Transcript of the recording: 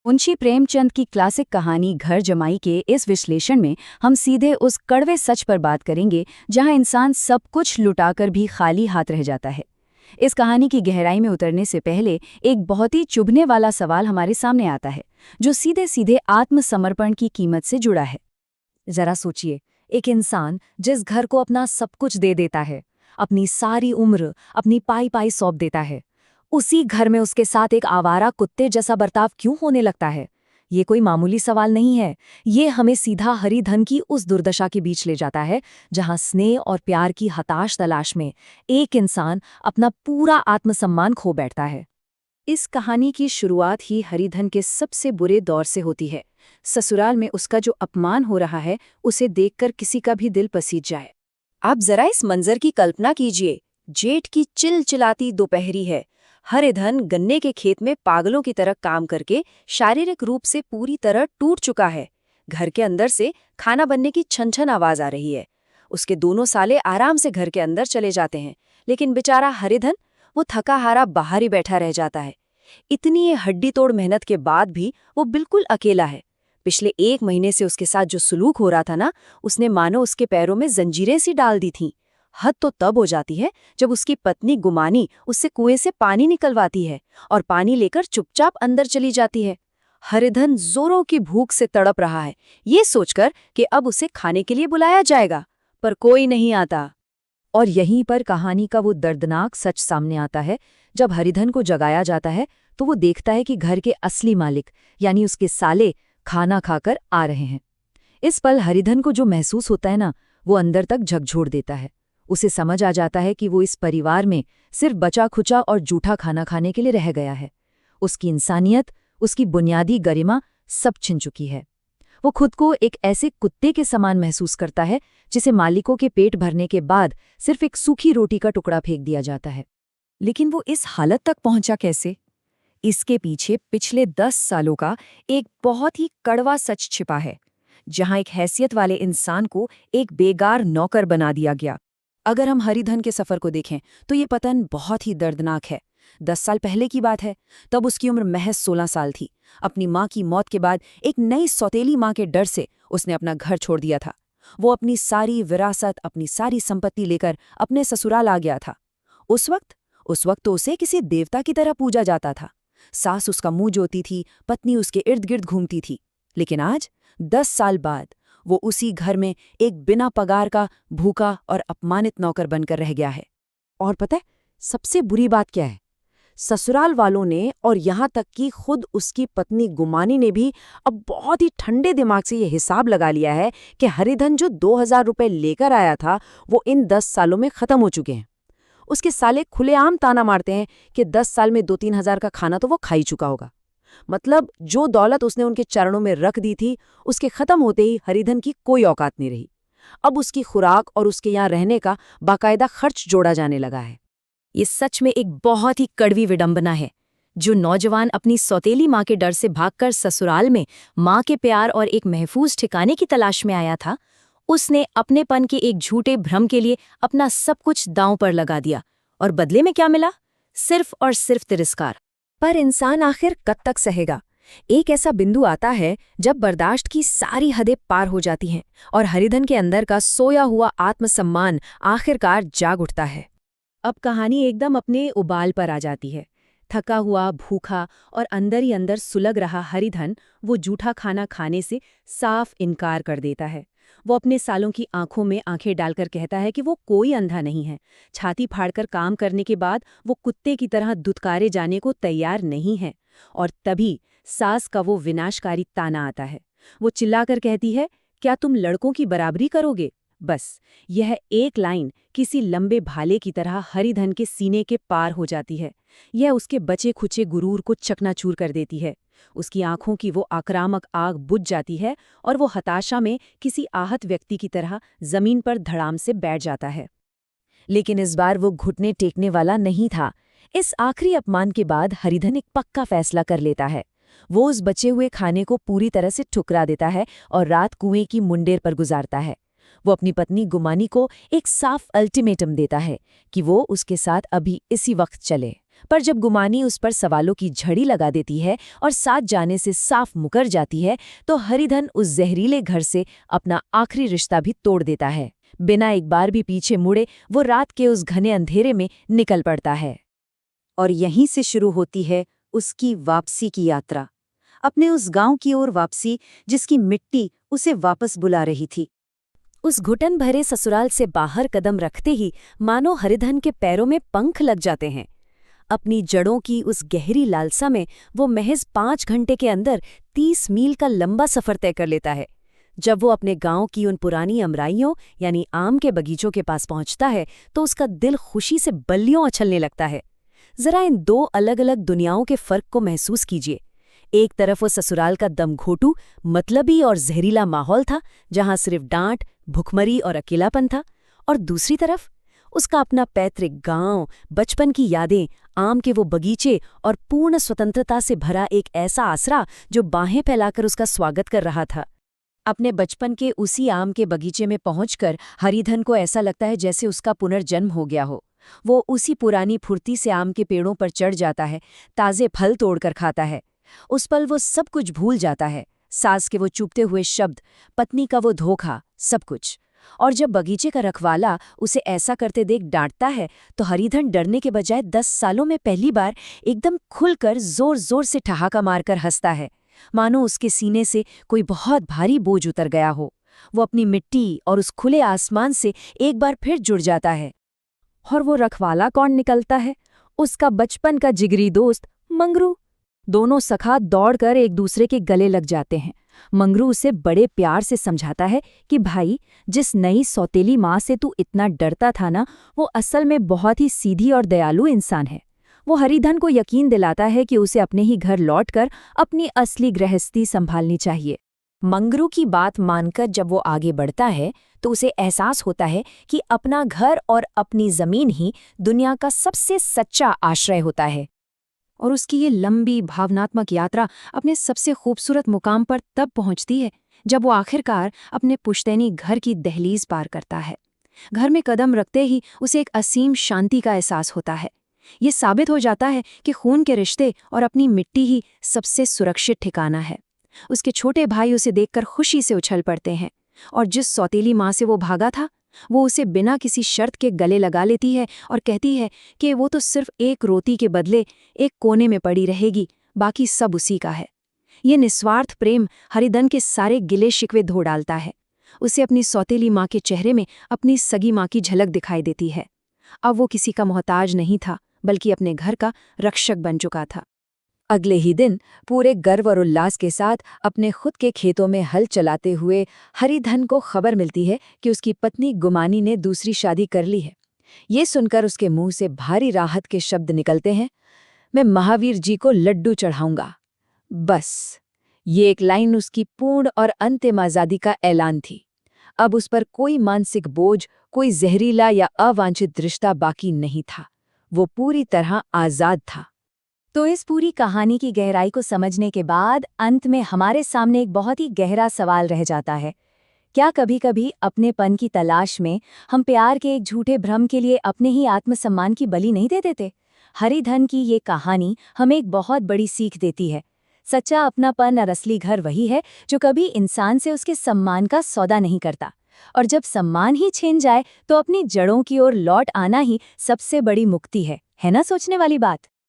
मुंशी प्रेमचंद की क्लासिक कहानी घर जमाई के इस विश्लेषण में हम सीधे उस कड़वे सच पर बात करेंगे जहां इंसान सब कुछ लुटाकर भी खाली हाथ रह जाता है। इस कहानी की गहराई में उतरने से पहले एक बहुत ही चुभने वाला सवाल हमारे सामने आता है, जो सीधे सीधे आत्मसमर्पण की कीमत से जुड़ा है। जरा सोचिए, एक इंसान जिस घर को अपना सब कुछ दे देता है, अपनी सारी उम्र, अपनी पाई पाई सौंप देता है, उसी घर में उसके साथ एक आवारा कुत्ते जैसा बर्ताव क्यों होने लगता है? ये कोई मामूली सवाल नहीं है। ये हमें सीधा हरिधन की उस दुर्दशा के बीच ले जाता है जहां स्नेह और प्यार की हताश तलाश में एक इंसान अपना पूरा आत्मसम्मान खो बैठता है। इस कहानी की शुरुआत ही हरिधन के सबसे बुरे दौर से होती है। ससुराल में उसका जो अपमान हो रहा है, उसे देखकर किसी का भी दिल पसीज जाए। आप जरा इस मंजर की कल्पना कीजिए। जेठ की चिलचिलाती दोपहरी है। हरिधन गन्ने के खेत में पागलों की तरह काम करके शारीरिक रूप से पूरी तरह टूट चुका है। घर के अंदर से खाना बनने की छन छन आवाज आ रही है। उसके दोनों साले आराम से घर के अंदर चले जाते हैं, लेकिन बेचारा हरिधन, वो थका हारा बाहर ही बैठा रह जाता है। इतनी हड्डी तोड़ मेहनत के बाद भी वो बिल्कुल अकेला है। पिछले 1 महीने से उसके साथ जो सुलूक हो रहा था ना, उसने मानो उसके पैरों में जंजीरें सी डाल दी थीं। हद तो तब हो जाती है जब उसकी पत्नी गुमानी उससे कुएं से पानी निकलवाती है और पानी लेकर चुपचाप अंदर चली जाती है। हरिधन जोरों की भूख से तड़प रहा है, ये सोचकर कि अब उसे खाने के लिए बुलाया जाएगा, पर कोई नहीं आता। और यहीं पर कहानी का वो दर्दनाक सच सामने आता है। जब हरिधन को जगाया जाता है तो वो देखता है कि घर के असली मालिक यानी उसके साले खाना खाकर आ रहे हैं। इस पल हरिधन को जो महसूस होता है ना, वो अंदर तक झकझोर देता है। उसे समझ आ जाता है कि वो इस परिवार में सिर्फ बचा खुचा और जूठा खाना खाने के लिए रह गया है। उसकी इंसानियत, उसकी बुनियादी गरिमा सब छिन चुकी है। वो खुद को एक ऐसे कुत्ते के समान महसूस करता है जिसे मालिकों के पेट भरने के बाद सिर्फ एक सूखी रोटी का टुकड़ा फेंक दिया जाता है। लेकिन वो इस हालत तक पहुंचा कैसे? इसके पीछे पिछले 10 सालों का एक बहुत ही कड़वा सच छिपा है, जहां एक हैसियत वाले इंसान को एक बेगार नौकर बना दिया गया। अगर हम हरिधन के सफर को देखें तो ये पतन बहुत ही दर्दनाक है। 10 साल पहले की बात है। तब उसकी उम्र महज 16 साल थी। अपनी माँ की मौत के बाद एक नई सौतेली माँ के डर से उसने अपना घर छोड़ दिया था। वो अपनी सारी विरासत, अपनी सारी संपत्ति लेकर अपने ससुराल आ गया था। उस वक्त तो उसे किसी देवता की तरह पूजा जाता था। सास उसका मुंह जोती थी, पत्नी उसके इर्द गिर्द घूमती थी। लेकिन आज 10 साल बाद वो उसी घर में एक बिना पगार का भूखा और अपमानित नौकर बनकर रह गया है। और पता है सबसे बुरी बात क्या है? ससुराल वालों ने और यहाँ तक कि खुद उसकी पत्नी गुमानी ने भी अब बहुत ही ठंडे दिमाग से ये हिसाब लगा लिया है कि हरिधन जो 2000 रुपए लेकर आया था, वो इन 10 सालों में खत्म हो चुके हैं। उसके साले खुलेआम ताना मारते हैं कि 10 साल में 2-3 हजार का खाना तो वो खा ही चुका होगा। मतलब जो दौलत उसने उनके चरणों में रख दी थी, उसके खत्म होते ही हरिधन की कोई औकात नहीं रही। अब उसकी खुराक और उसके यहाँ रहने का बाकायदा खर्च जोड़ा जाने लगा है। ये सच में एक बहुत ही कड़वी विडंबना है। जो नौजवान अपनी सौतेली माँ के डर से भागकर ससुराल में माँ के प्यार और एक महफूज ठिकाने की तलाश में आया था, उसने अपनेपन के एक झूठे भ्रम के लिए अपना सब कुछ दांव पर लगा दिया। और बदले में क्या मिला? सिर्फ और सिर्फ तिरस्कार। पर इंसान आखिर कब तक सहेगा? एक ऐसा बिंदु आता है जब बर्दाश्त की सारी हदें पार हो जाती हैं और हरिधन के अंदर का सोया हुआ आत्मसम्मान आखिरकार जाग उठता है। अब कहानी एकदम अपने उबाल पर आ जाती है। थका हुआ, भूखा और अंदर ही अंदर सुलग रहा हरिधन वो जूठा खाना खाने से साफ इनकार कर देता है। वो अपने सालों की आंखों में आंखें डालकर कहता है कि वो कोई अंधा नहीं है। छाती फाड़कर काम करने के बाद वो कुत्ते की तरह दुत्कारे जाने को तैयार नहीं है। और तभी सास का वो विनाशकारी ताना आता है। वो चिल्लाकर कहती है, क्या तुम लड़कों की बराबरी करोगे? बस यह एक लाइन किसी लंबे भाले की तरह हरिधन के सीने के पार हो जाती है। यह उसके बचे खुचे गुरूर को चकनाचूर कर देती है। उसकी आंखों की वो आक्रामक आग बुझ जाती है और वो हताशा में किसी आहत व्यक्ति की तरह जमीन पर धड़ाम से बैठ जाता है। लेकिन इस बार वो घुटने टेकने वाला नहीं था। इस आखिरी अपमान के बाद हरिधन एक पक्का फैसला कर लेता है। वो उस बचे हुए खाने को पूरी तरह से ठुकरा देता है और रात कुएं की मुंडेर पर गुजारता है। वो अपनी पत्नी गुमानी को एक साफ अल्टीमेटम देता है कि वो उसके साथ अभी इसी वक्त चले, पर जब गुमानी उस पर सवालों की झड़ी लगा देती है और साथ जाने से साफ मुकर जाती है, तो हरिधन उस जहरीले घर से अपना आखिरी रिश्ता भी तोड़ देता है। बिना एक बार भी पीछे मुड़े वो रात के उस घने अंधेरे में निकल पड़ता है। और यहीं से शुरू होती है उसकी वापसी की यात्रा, अपने उस गांव की ओर वापसी जिसकी मिट्टी उसे वापस बुला रही थी। उस घुटन भरे ससुराल से बाहर कदम रखते ही मानो हरिधन के पैरों में पंख लग जाते हैं। अपनी जड़ों की उस गहरी लालसा में वो महज 5 घंटे के अंदर 30 मील का लंबा सफर तय कर लेता है। जब वो अपने गांव की उन पुरानी अमराइयों यानी आम के बगीचों के पास पहुंचता है तो उसका दिल खुशी से बल्लियों उछलने लगता है। जरा इन दो अलग अलग दुनियाओं के फर्क को महसूस कीजिए। एक तरफ वो ससुराल का दमघोटू, मतलबी और जहरीला माहौल था जहां सिर्फ डांट, भुखमरी और अकेलापन था, और दूसरी तरफ उसका अपना पैतृक गांव, बचपन की यादें, आम के वो बगीचे और पूर्ण स्वतंत्रता से भरा एक ऐसा आसरा जो बाहें फैलाकर उसका स्वागत कर रहा था। अपने बचपन के उसी आम के बगीचे में पहुंचकर हरिधन को ऐसा लगता है जैसे उसका पुनर्जन्म हो गया हो। वो उसी पुरानी फुर्ती से आम के पेड़ों पर चढ़ जाता है, ताजे फल तोड़कर खाता है। उस पल वो सब कुछ भूल जाता है, सास के वो चुभते हुए शब्द, पत्नी का वो धोखा, सब कुछ। और जब बगीचे का रखवाला उसे ऐसा करते देख डांटता है तो हरिधन डरने के बजाय 10 सालों में पहली बार एकदम खुलकर जोर जोर से ठहाका मारकर हंसता है, मानो उसके सीने से कोई बहुत भारी बोझ उतर गया हो। वो अपनी मिट्टी और उस खुले आसमान से एक बार फिर जुड़ जाता है। और वो रखवाला कौन निकलता है? उसका बचपन का जिगरी दोस्त मंगरू। दोनों सखा दौड़कर एक दूसरे के गले लग जाते हैं। मंगरू उसे बड़े प्यार से समझाता है कि भाई, जिस नई सौतेली माँ से तू इतना डरता था ना, वो असल में बहुत ही सीधी और दयालु इंसान है। वो हरिधन को यकीन दिलाता है कि उसे अपने ही घर लौटकर अपनी असली गृहस्थी संभालनी चाहिए। मंगरू की बात मानकर जब वो आगे बढ़ता है तो उसे एहसास होता है कि अपना घर और अपनी जमीन ही दुनिया का सबसे सच्चा आश्रय होता है। और उसकी ये लंबी भावनात्मक यात्रा अपने सबसे खूबसूरत मुकाम पर तब पहुंचती है जब वो आखिरकार अपने पुश्तैनी घर की दहलीज पार करता है। घर में कदम रखते ही उसे एक असीम शांति का एहसास होता है। ये साबित हो जाता है कि खून के रिश्ते और अपनी मिट्टी ही सबसे सुरक्षित ठिकाना है। उसके छोटे भाई उसे देखकर खुशी से उछल पड़ते हैं, और जिस सौतेली माँ से वो भागा था, वो उसे बिना किसी शर्त के गले लगा लेती है और कहती है कि वो तो सिर्फ एक रोटी के बदले एक कोने में पड़ी रहेगी, बाकी सब उसी का है। ये निस्वार्थ प्रेम हरिधन के सारे गिले शिकवे धो डालता है। उसे अपनी सौतेली माँ के चेहरे में अपनी सगी माँ की झलक दिखाई देती है। अब वो किसी का मोहताज नहीं था, बल्कि अपने घर का रक्षक बन चुका था। अगले ही दिन पूरे गर्व और उल्लास के साथ अपने खुद के खेतों में हल चलाते हुए हरिधन को खबर मिलती है कि उसकी पत्नी गुमानी ने दूसरी शादी कर ली है। ये सुनकर उसके मुंह से भारी राहत के शब्द निकलते हैं, मैं महावीर जी को लड्डू चढ़ाऊंगा। बस ये एक लाइन उसकी पूर्ण और अंतिम आज़ादी का ऐलान थी। अब उस पर कोई मानसिक बोझ, कोई जहरीला या अवांछित रिश्ता बाकी नहीं था। वो पूरी तरह आज़ाद था। तो इस पूरी कहानी की गहराई को समझने के बाद अंत में हमारे सामने एक बहुत ही गहरा सवाल रह जाता है। क्या कभी-कभी अपनेपन की तलाश में हम प्यार के एक झूठे भ्रम के लिए अपने ही आत्मसम्मान की बलि नहीं दे देते? हरिधन की ये कहानी हमें एक बहुत बड़ी सीख देती है। सच्चा अपनापन और असली घर वही है जो कभी इंसान से उसके सम्मान का सौदा नहीं करता। और जब सम्मान ही छिन जाए तो अपनी जड़ों की ओर लौट आना ही सबसे बड़ी मुक्ति है ना? सोचने वाली बात।